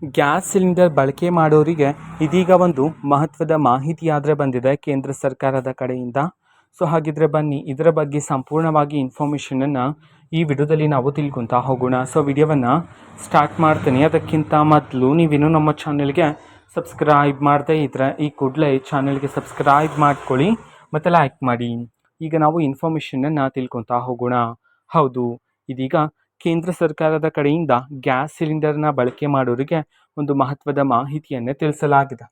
Gas cylinder ಬಳಕೆ ಮಾಡೋರಿಗೆ ಇದೀಗ ಒಂದು ಮಹತ್ವದ ಮಾಹಿತಿ ಆದರೆ ಬಂದಿದೆ ಕೇಂದ್ರ ಸರ್ಕಾರದ ಕಡೆಯಿಂದ. ಸೊ ಹಾಗಿದ್ರೆ ಬನ್ನಿ ಇದರ ಬಗ್ಗೆ ಸಂಪೂರ್ಣವಾಗಿ ಇನ್ಫಾರ್ಮೇಷನನ್ನು ಈ ವಿಡಿಯೋದಲ್ಲಿ ನಾವು ತಿಳ್ಕೊತಾ ಹೋಗೋಣ. ಸೊ ವಿಡಿಯೋವನ್ನು ಸ್ಟಾರ್ಟ್ ಮಾಡ್ತೀನಿ. ಅದಕ್ಕಿಂತ ಮೊದಲು ನೀವಿನ್ನೂ ನಮ್ಮ ಚಾನೆಲ್ಗೆ ಸಬ್ಸ್ಕ್ರೈಬ್ ಮಾಡದೇ ಇದ್ದರೆ ಈ ಕೂಡಲೇ ಚಾನೆಲ್ಗೆ ಸಬ್ಸ್ಕ್ರೈಬ್ ಮಾಡ್ಕೊಳ್ಳಿ ಮತ್ತು ಲೈಕ್ ಮಾಡಿ. ಈಗ ನಾವು ಇನ್ಫಾರ್ಮೇಷನನ್ನು ತಿಳ್ಕೊತಾ ಹೋಗೋಣ. ಹೌದು, ಇದೀಗ ಕೇಂದ್ರ ಸರ್ಕಾರದ ಕಡೆಯಿಂದ ಗ್ಯಾಸ್ ಸಿಲಿಂಡರ್ನ ಬಳಕೆ ಮಾಡೋರಿಗೆ ಒಂದು ಮಹತ್ವದ ಮಾಹಿತಿಯನ್ನು ತಿಳಿಸಲಾಗಿದೆ.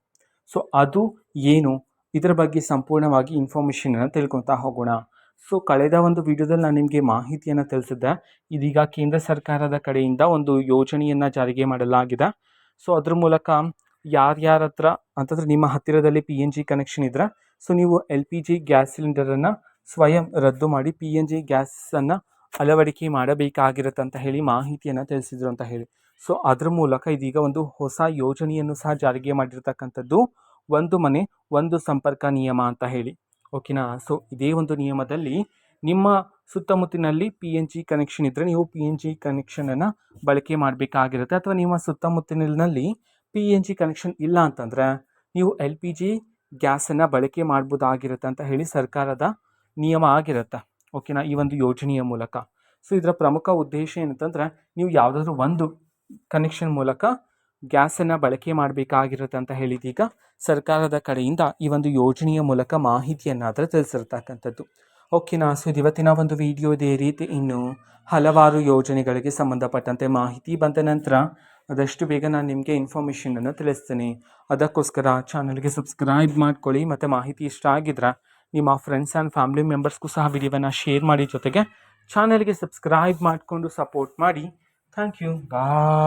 ಸೊ ಅದು ಏನು, ಇದರ ಬಗ್ಗೆ ಸಂಪೂರ್ಣವಾಗಿ ಇನ್ಫಾರ್ಮೇಷನನ್ನು ತಿಳ್ಕೊತಾ ಹೋಗೋಣ. ಸೊ ಕಳೆದ ಒಂದು ವಿಡಿಯೋದಲ್ಲಿ ನಾನು ನಿಮಗೆ ಮಾಹಿತಿಯನ್ನು ತಿಳಿಸಿದ್ದೆ. ಇದೀಗ ಕೇಂದ್ರ ಸರ್ಕಾರದ ಕಡೆಯಿಂದ ಒಂದು ಯೋಜನೆಯನ್ನು ಜಾರಿಗೆ ಮಾಡಲಾಗಿದೆ. ಸೊ ಅದ್ರ ಮೂಲಕ ಯಾರ್ಯಾರ ಹತ್ರ ಅಂತಂದರೆ ನಿಮ್ಮ ಹತ್ತಿರದಲ್ಲಿ PNG ಕನೆಕ್ಷನ್ ಇದ್ದರೆ ಸೊ ನೀವು LPG ಗ್ಯಾಸ್ ಸಿಲಿಂಡರನ್ನು ಸ್ವಯಂ ರದ್ದು ಮಾಡಿ PNG ಗ್ಯಾಸನ್ನು ಅಳವಡಿಕೆ ಮಾಡಬೇಕಾಗಿರುತ್ತೆ ಅಂತ ಹೇಳಿ ಮಾಹಿತಿಯನ್ನು ತಿಳಿಸಿದ್ರು ಅಂತ ಹೇಳಿ. ಸೊ ಅದ್ರ ಮೂಲಕ ಇದೀಗ ಒಂದು ಹೊಸ ಯೋಜನೆಯನ್ನು ಸಹ ಜಾರಿಗೆ ಮಾಡಿರ್ತಕ್ಕಂಥದ್ದು, ಒಂದು ಮನೆ ಒಂದು ಸಂಪರ್ಕ ನಿಯಮ ಅಂತ ಹೇಳಿ. ಓಕೆನಾ. ಸೊ ಇದೇ ಒಂದು ನಿಯಮದಲ್ಲಿ ನಿಮ್ಮ ಸುತ್ತಮುತ್ತಿನಲ್ಲಿ PNG ಕನೆಕ್ಷನ್ ಇದ್ದರೆ ನೀವು PNG ಕನೆಕ್ಷನನ್ನು ಬಳಕೆ ಮಾಡಬೇಕಾಗಿರುತ್ತೆ. ಅಥವಾ ನಿಮ್ಮ ಸುತ್ತಮುತ್ತಲಿನಲ್ಲಿ PNG ಕನೆಕ್ಷನ್ ಇಲ್ಲ ಅಂತಂದರೆ ನೀವು LPG ಗ್ಯಾಸನ್ನು ಬಳಕೆ ಮಾಡ್ಬೋದಾಗಿರುತ್ತೆ ಅಂತ ಹೇಳಿ ಸರ್ಕಾರದ ನಿಯಮ ಆಗಿರುತ್ತೆ. ಓಕೆನಾ, ಈ ಒಂದು ಯೋಜನೆಯ ಮೂಲಕ. ಸೊ ಇದರ ಪ್ರಮುಖ ಉದ್ದೇಶ ಏನಂತಂದರೆ ನೀವು ಯಾವುದಾದ್ರೂ ಒಂದು ಕನೆಕ್ಷನ್ ಮೂಲಕ ಗ್ಯಾಸನ್ನು ಬಳಕೆ ಮಾಡಬೇಕಾಗಿರುತ್ತೆ ಅಂತ ಹೇಳಿದೀಗ ಸರ್ಕಾರದ ಕಡೆಯಿಂದ ಈ ಒಂದು ಯೋಜನೆಯ ಮೂಲಕ ಮಾಹಿತಿಯನ್ನಾದರೆ ತಿಳಿಸಿರ್ತಕ್ಕಂಥದ್ದು. ಓಕೆನಾ. ಸೊ ಇದು ಇವತ್ತಿನ ಒಂದು ವಿಡಿಯೋ. ಇದೇ ರೀತಿ ಇನ್ನು ಹಲವಾರು ಯೋಜನೆಗಳಿಗೆ ಸಂಬಂಧಪಟ್ಟಂತೆ ಮಾಹಿತಿ ಬಂದ ನಂತರ ಆದಷ್ಟು ಬೇಗ ನಾನು ನಿಮಗೆ ಇನ್ಫಾರ್ಮೇಷನನ್ನು ತಿಳಿಸ್ತೀನಿ. ಅದಕ್ಕೋಸ್ಕರ ಚಾನಲ್ಗೆ ಸಬ್ಸ್ಕ್ರೈಬ್ ಮಾಡ್ಕೊಳ್ಳಿ ಮತ್ತು ಮಾಹಿತಿ ಇಷ್ಟ ಆಗಿದ್ರೆ ನಿಮ್ಮ ಫ್ರೆಂಡ್ಸ್ ಆ್ಯಂಡ್ ಫ್ಯಾಮಿಲಿ ಮೆಂಬರ್ಸ್ಗೂ ಸಹ ವಿಡಿಯೋವನ್ನು ಶೇರ್ ಮಾಡಿ, ಜೊತೆಗೆ ಚಾನಲ್ಗೆ ಸಬ್ಸ್ಕ್ರೈಬ್ ಮಾಡಿಕೊಂಡು ಸಪೋರ್ಟ್ ಮಾಡಿ. Thank you. ಬಾಯ್.